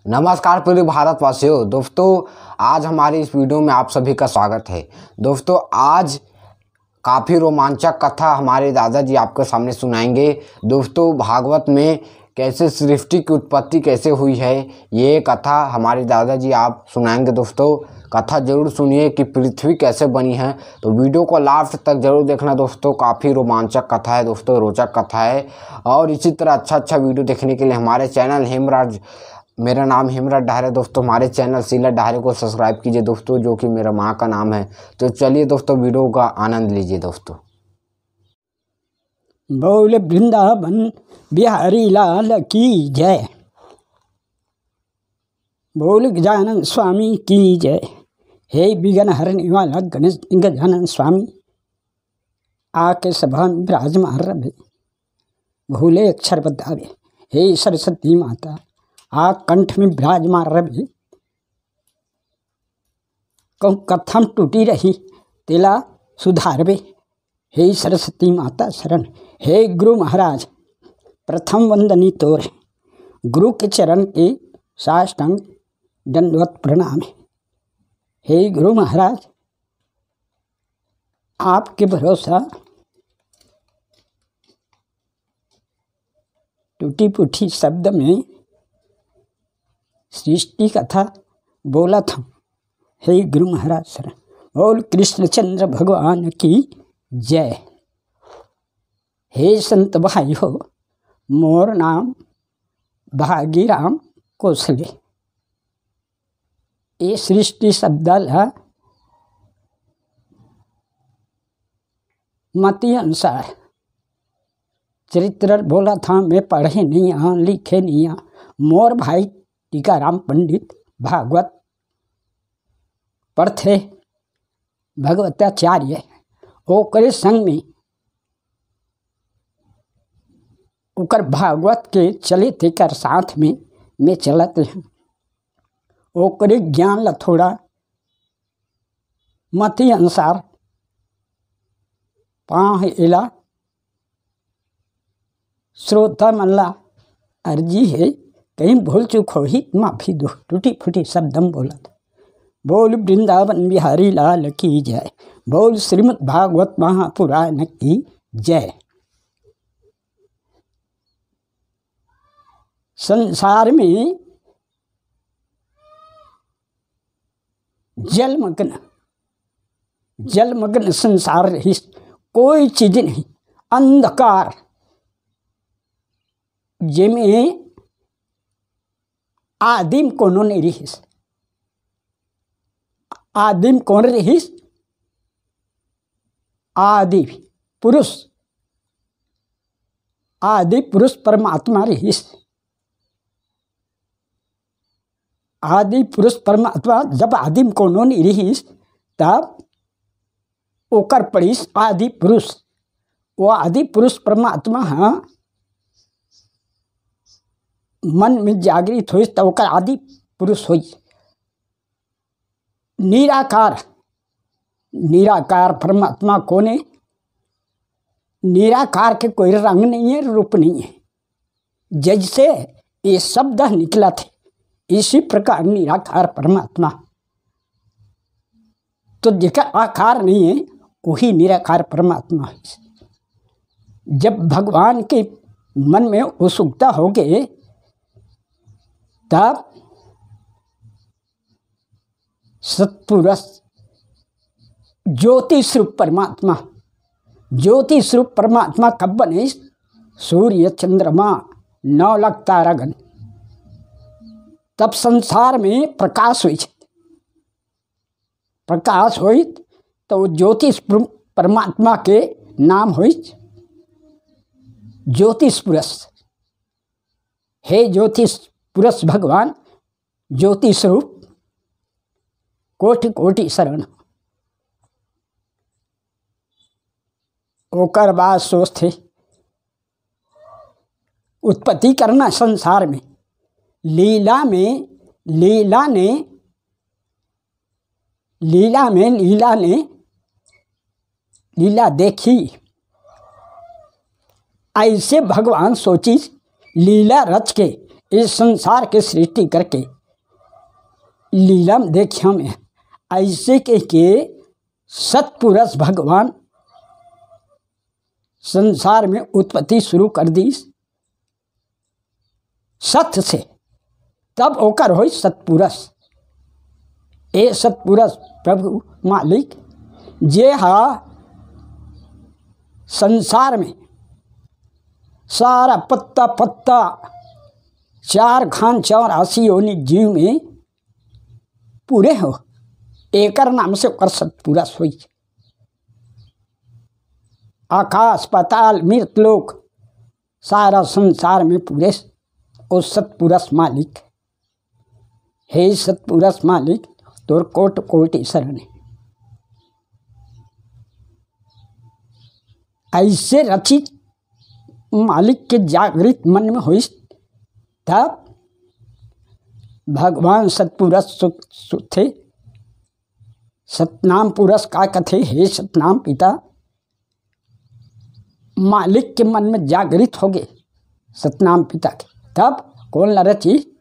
नमस्कार पूरे भारतवासियों। दोस्तों आज हमारी इस वीडियो में आप सभी का स्वागत है। दोस्तों आज काफ़ी रोमांचक कथा हमारे दादाजी आपके सामने सुनाएंगे। दोस्तों भागवत में कैसे सृष्टि की उत्पत्ति कैसे हुई है, ये कथा हमारे दादाजी आप सुनाएंगे। दोस्तों कथा जरूर सुनिए कि पृथ्वी कैसे बनी है, तो वीडियो को लास्ट तक जरूर देखना। दोस्तों काफ़ी रोमांचक कथा है, दोस्तों रोचक कथा है। और इसी तरह अच्छा वीडियो देखने के लिए हमारे चैनल हेमराज, मेरा नाम हेमराज डाहरे है दोस्तों, हमारे चैनल शीला डाहरे को सब्सक्राइब कीजिए दोस्तों, जो कि मेरा माँ का नाम है। तो चलिए दोस्तों वीडियो का आनंद लीजिए। दोस्तों बोल वृंदावन बिहारी लाल की जय, बोल गजानन स्वामी की जय। हे विघ्न हरने वाला गणेश गजानन स्वामी, आके सभा में विराजमान रहे, भूले अक्षर बतावे। हे सरस्वती माता, आ कंठ में विराजमान रहे। कहूँ कथम टूटी रही तेला सुधारवे। हे सरस्वती माता शरण। हे गुरु महाराज प्रथम वंदनी तोर, गुरु के चरण के साष्टांग दंडवत प्रणाम। हे गुरु महाराज आपके भरोसा टूटी फूटी शब्द में सृष्टि कथा बोला था। हे गुरु महाराज शरण। बोल कृष्णचंद्र भगवान की जय। हे संत भाई हो, मोर नाम भागीराम कौशले। ये सृष्टि शब्दाला मती अनुसार चरित्र बोला था। मैं पढ़े नहीं हाँ, लिखे नहीं हाँ। मोर भाई टीकाराम पंडित भागवत पढ़ते भगवताचार्य ओकरे संग में ओकर भागवत के चले थे कर साथ में मैं चलते हैं। ओकरे ज्ञान ला थोड़ा मती अनुसार पाँव एला श्रोता मल्ला अर्जी है, कहीं भूल चूक हो ही माफी दो। टूटी फूटी शब्दम बोला था। बोल वृंदावन बिहारी लाल की जय। बोल श्रीमद् भागवत महापुराण की जय। संसार में जलमग्न संसार रही, कोई चीज नहीं, अंधकार जेमें आदिम कोनो नहीं रहीस। आदिम कौन रहीस? आदि पुरुष, आदि पुरुष परमात्मा रहीस। आदि पुरुष परमात्मा जब आदिम कोनो नहीं रहीस, तब ओकर पड़ीस आदि पुरुष। वो आदि पुरुष परमात्मा हाँ मन में जागृत हो तो ओकर आदि पुरुष हो। निराकार परमात्मा कोने? निराकार के कोई रंग नहीं है, रूप नहीं है। जैसे ये शब्द निकला थे, इसी प्रकार निराकार परमात्मा। तो जिसका आकार नहीं है वही निराकार परमात्मा है। जब भगवान के मन में उत्सुकता हो गए, तब सत्पुरुष ज्योति स्वरूप परमात्मा, ज्योति स्वरूप परमात्मा कब बने? सूर्य चंद्रमा 9 लाख तारागण, तब संसार में प्रकाश हुई। प्रकाश हुई तो ज्योतिष परमात्मा के नाम हुई ज्योतिष पुरुष। हे ज्योतिष पुरुष भगवान ज्योति स्वरूप, कोटि कोटि शरण। ओकर बाद सोचते उत्पत्ति करना संसार में। लीला ने लीला देखी। ऐसे भगवान सोची लीला रच के इस संसार के सृष्टि करके लीला में देखिया में ऐसे के सतपुरुष भगवान संसार में उत्पत्ति शुरू कर दी सत्य से, तब ओकर हो सतपुरुष। ए सतपुरुष प्रभु मालिक जे हा संसार में सारा पत्ता पत्ता 4 खान 84 योनि जीव में पूरे हो, एकर नाम से ओकर सतपुरुष हुई। आकाश पाताल मृतलोक सारा संसार में पूरे ओ सतपुरुष मालिक। हे सतपुरुष मालिक तोर कोट कोटि शरण। ऐसे रचित मालिक के जागृत मन में हुई, तब भगवान सतपुरुष थे। सतनाम पुरुष का कथे, हे सतनाम पिता मालिक के मन में जागृत हो गए सतनाम पिता के। तब कौन ला रची?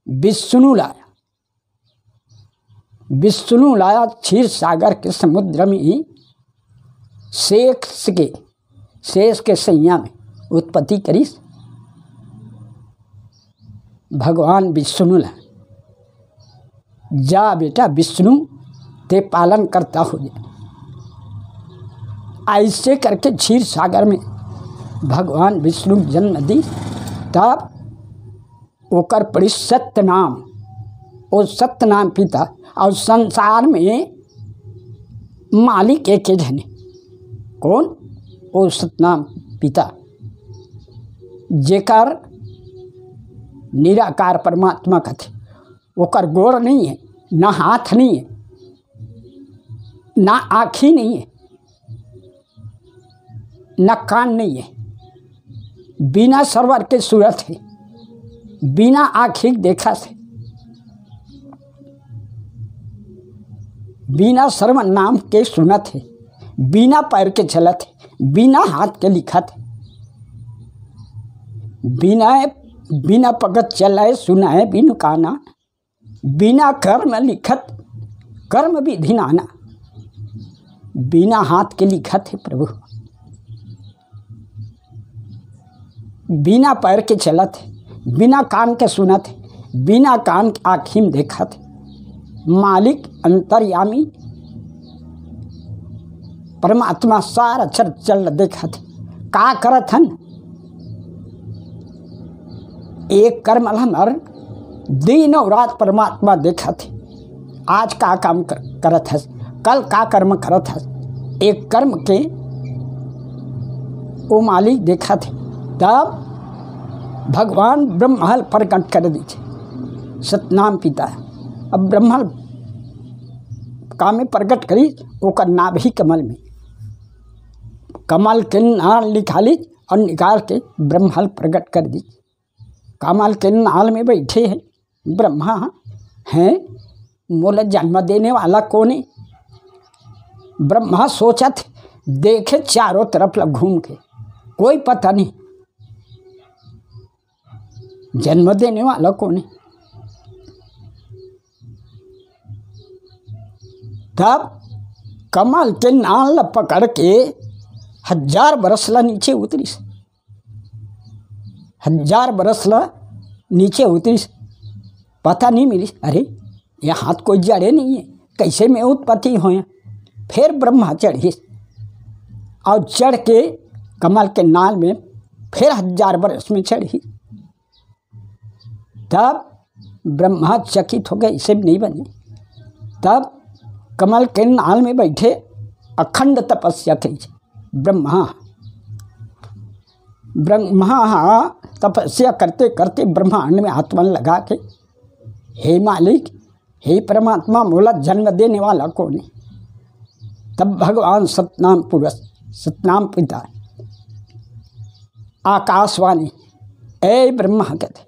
विष्णु लाया। विष्णु लाया क्षीर सागर के समुद्र में शेष के सैया में उत्पत्ति करी भगवान विष्णु ला। जा बेटा विष्णु ते पालन करता हो जाए। ऐसे करके क्षीर सागर में भगवान विष्णु जन्म दी। तब ओकर पड़ी सत्यनाम, ओ सत्यनाम पिता। और संसार में मालिक एक जने, कौन? ओ सतनाम पिता, जेकर निराकार परमात्मा कथे। ओकर गोड़ नहीं है, ना हाथ नहीं है, ना आँखी नहीं है, ना कान नहीं है, बिना सरवर के सूरत है, बिना आँखी देखा से, बिना सर्व नाम के सुनत है, बिना पैर के चलत है, बिना हाथ के लिखत है, बिना पगत चलाए सुनाए बिनु काना, बिना कर्म लिखत कर्म विधि नाना, बिना हाथ के लिखत है प्रभु, बिना पैर के चलत है, बिना कान के सुनत है, बिना कान के आँखी में देखत है। मालिक अंतर्यामी परमात्मा सारा चल देखत है। का करत हन? एक कर्म हमार दिन और रात परमात्मा देखत है। आज का काम करत है, कल का कर्म करत है, एक कर्म के वो मालिक देखत है। तब भगवान ब्रह्माल प्रकट कर दीजिए सतनाम पिता। अब ब्रह्मा का में प्रकट करी ओकर नाभि कमल में, कमल के नाल निकाली और निकाल के ब्रह्माल प्रकट कर दी। कमल के नाल में बैठे हैं ब्रह्मा हैं, मोला जन्म देने वाला कौन है? ब्रह्मा सोचत देखे चारों तरफ घूम के, कोई पता नहीं जन्म देने वाला कौन है। तब कमल के नाल पकड़ के 1000 बरस ला नीचे उतरी, 1000 बरस ला नीचे उतरी, पता नहीं मिली। अरे ये हाथ कोई जड़े नहीं है, कैसे में उत्पत्ति हुए? फिर ब्रह्मा चढ़ी और चढ़ के कमल के नाल में फिर 1000 बरस में चढ़ी। तब ब्रह्मा चकित हो गए, इसे नहीं बने। तब कमल के नाल में बैठे अखंड तपस्या की ब्रह्मा तपस्या करते करते ब्रह्मांड में हाथ मन लगा के, हे मालिक, हे परमात्मा, मोला जन्म देने वाला कौन है? तब भगवान सतनाम पुरुष, सतनाम पिता आकाशवाणी, ए ब्रह्मा कहते,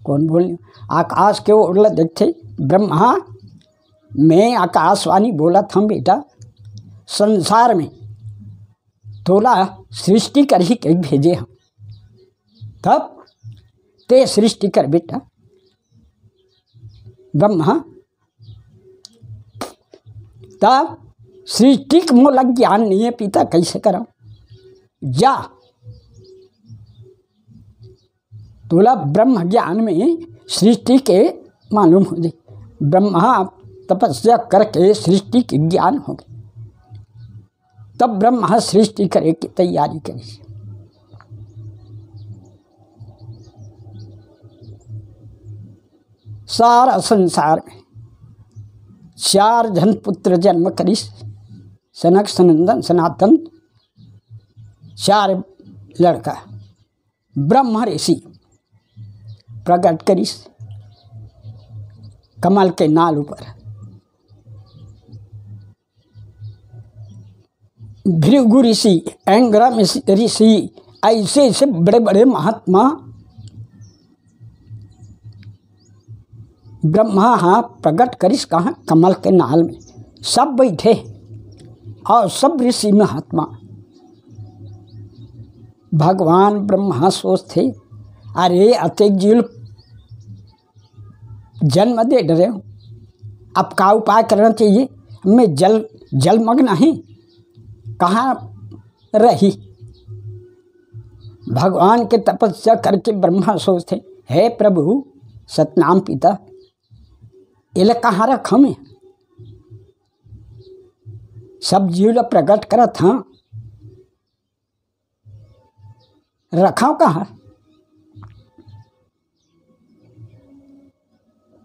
कौन बोलने? आकाश के ओर देखते ब्रह्मा, मैं आकाशवाणी बोला था बेटा, संसार में तोला सृष्टि कर ही के भेजे हम, तब ते सृष्टि कर बेटा। ब्रह्मा तब सृष्टि का मोला ज्ञान नहीं है पिता, कैसे कराऊं? जा तोला ब्रह्म ज्ञान में सृष्टि के मालूम हो जाए। ब्रह्मा तपस्या करके सृष्टि के ज्ञान हो गए, तब ब्रह्मा सृष्टि करे की तैयारी करी। सारा संसार में 4 जन पुत्र जन्म करिस, सनक सनंदन सनातन 4 लड़का। ब्रह्म ऋषि प्रकट करिस कमल के नाल ऊपर। भृगु ऋषि, ऐंग्रम ऋषि, ऐसे ऐसे बड़े बड़े महात्मा ब्रह्मा प्रकट करिस कहाँ? कमल के नाल में। सब बैठे और सब ऋषि महात्मा। भगवान ब्रह्मा सोचते, अरे अति जीव जन्म दे रहे हो, अब का उपाय करना चाहिए? मैं जलमग्न ही कहाँ रही? भगवान के तपस्या करके ब्रह्मा सोचते, हे प्रभु सतनाम पिता, इले कहाँ रखा मैं? सब जीव प्रकट करा था, रखा कहाँ?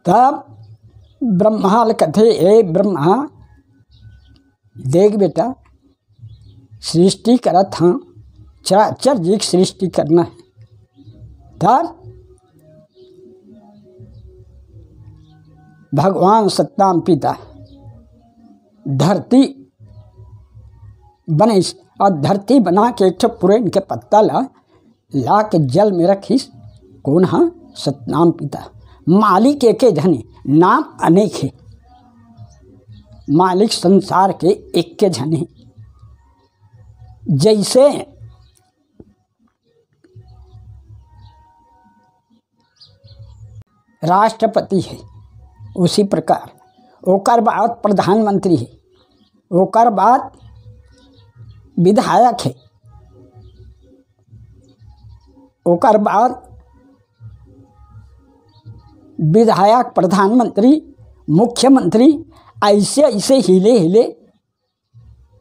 तब ब्रह्मा कहते, ए ब्रह्मा देख बेटा, सृष्टि करा था, चराचर जी की सृष्टि करना है। तब भगवान सतनाम पिता धरती बने और धरती बना के एक पुरेन के पत्ता ला के जल में रखिस। कौन? हाँ, सतनाम पिता। मालिक एक जने, नाम अनेक है। मालिक संसार के एक के जने। जैसे राष्ट्रपति है उसी प्रकार ओकर बाद प्रधानमंत्री है, ओकर बाद विधायक है, ओकर बाद विधायक, प्रधानमंत्री, मुख्यमंत्री, ऐसे ऐसे हिले हिले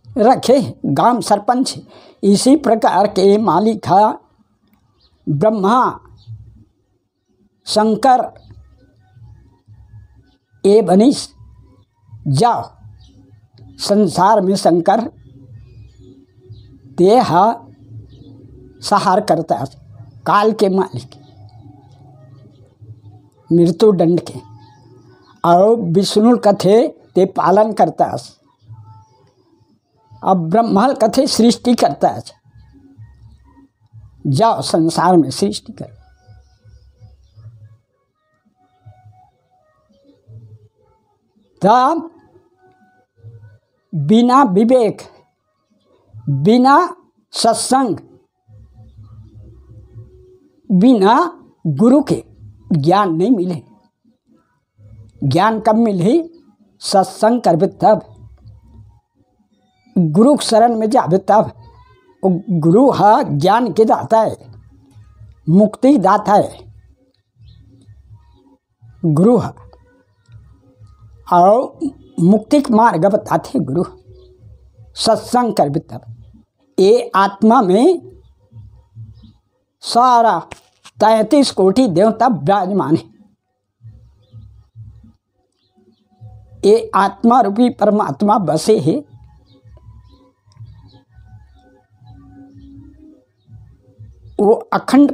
रखे गांव सरपंच। इसी प्रकार के मालिक है ब्रह्मा, शंकर ए बनिस। जाओ संसार में शंकर देह सहार करता है, काल के मालिक, मृत्यु दंड के। और विष्णु कथे ते पालन करता है। अब ब्रह्मा कथे सृष्टि करता है। जाओ संसार में सृष्टि कर। तब बिना विवेक, बिना सत्संग, बिना गुरु के ज्ञान नहीं मिले। ज्ञान कब मिले? सत्संग करबे तब, गुरु शरण में जाबे तब। गुरु है ज्ञान के दाता है, मुक्ति दाता है गुरु है, और मुक्ति का मार्ग बताते गुरु। सत्संग करबे तब। ये आत्मा में सारा 33 कोटि देवता विराजमान है। ये आत्मा रूपी परमात्मा बसे है। वो अखंड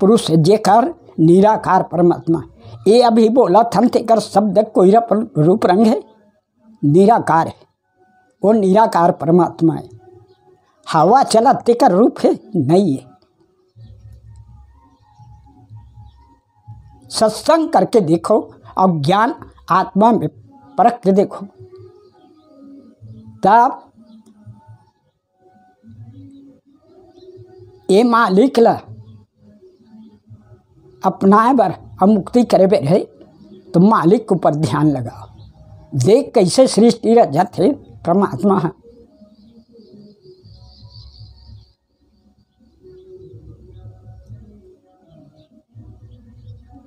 पुरुष है, जेकर निराकार परमात्मा। ये अभी बोला थन तेकर शब्द कोई रूप रंग है, निराकार है। वो निराकार परमात्मा है। हवा चला तेकर रूप है नहीं है। सत्संग करके देखो और ज्ञान आत्मा में परख के देखो, तब ये मालिक ला अपनाए बर और मुक्ति करे बे रहे तो मालिक के ऊपर ध्यान लगाओ। देख कैसे सृष्टि रचत है परमात्मा है।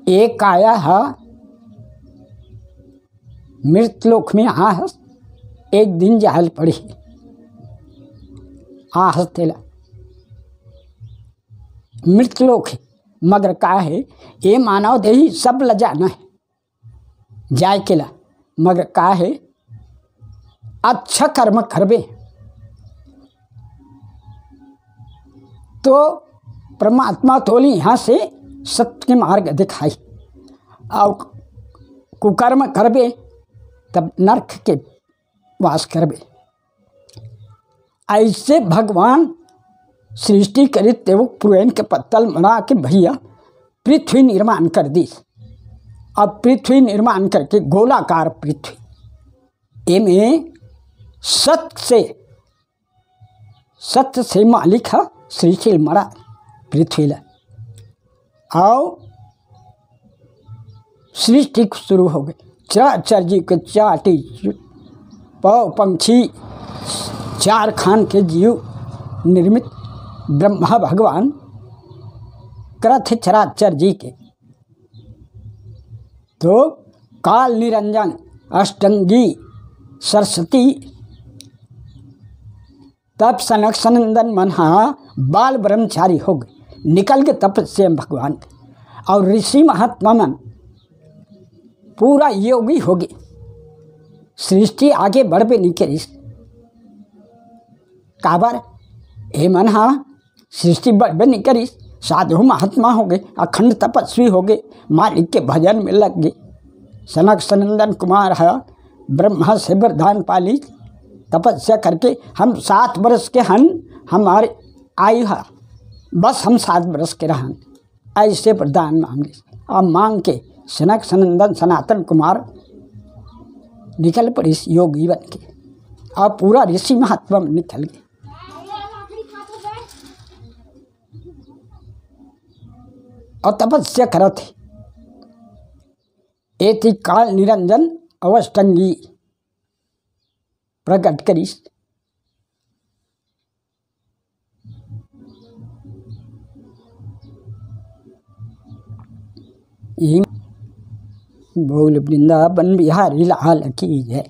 एक आया है मृतलोक में आहस, एक दिन जाल पड़ी आहस तेला मृतलोक है, मगर का है ये मानव देही सब ल जाना है जाय केला, मगर का है अच्छा कर्म करबे तो परमात्मा तोली यहाँ से सत्य के मार्ग दिखाई, और कुकर्म करबे तब नरक के वास करबे। ऐसे भगवान सृष्टि करी तेव पुरैन के पत्तल बना के भैया पृथ्वी निर्माण कर दी। अब पृथ्वी निर्माण करके गोलाकार पृथ्वी एमें सत्य से मालिक है सृष्टि मरा पृथ्वी ला, और सृष्टि शुरू हो गई। चराचर जी के चाटी पौ पंछी चार खान के जीव निर्मित ब्रह्मा भगवान करत चराचर जी के। तो काल निरंजन अष्टंगी सरस्वती तब सनक सनंदन मनहा बाल ब्रह्मचारी हो गए, निकल के तपस्या भगवान के। और ऋषि महात्मा मन पूरा योगी हो गए, सृष्टि आगे बढ़बे नहीं करी। काबर हे मन हा सृष्टि बढ़बे नहीं करी, साधु महात्मा हो गए, अखंड तपस्वी हो गए, मालिक के भजन में लग गए। सनक सनंदन कुमार है ब्रह्मा से वरदान पाली तपस्या करके, हम 7 वर्ष के हन हमारे आयु है, बस हम 7 वर्ष के रहन, ऐसे वरदान मांगे। अब मांग के सनक सनंदन सनातन कुमार निकल पड़े योगी बन के, अब पूरा ऋषि महात्मा में निकल गए। और तपस्या करत है। एति काल निरंजन अवष्टंगी प्रकट करीस। बोल वृंदावन बिहारी लाल की जय।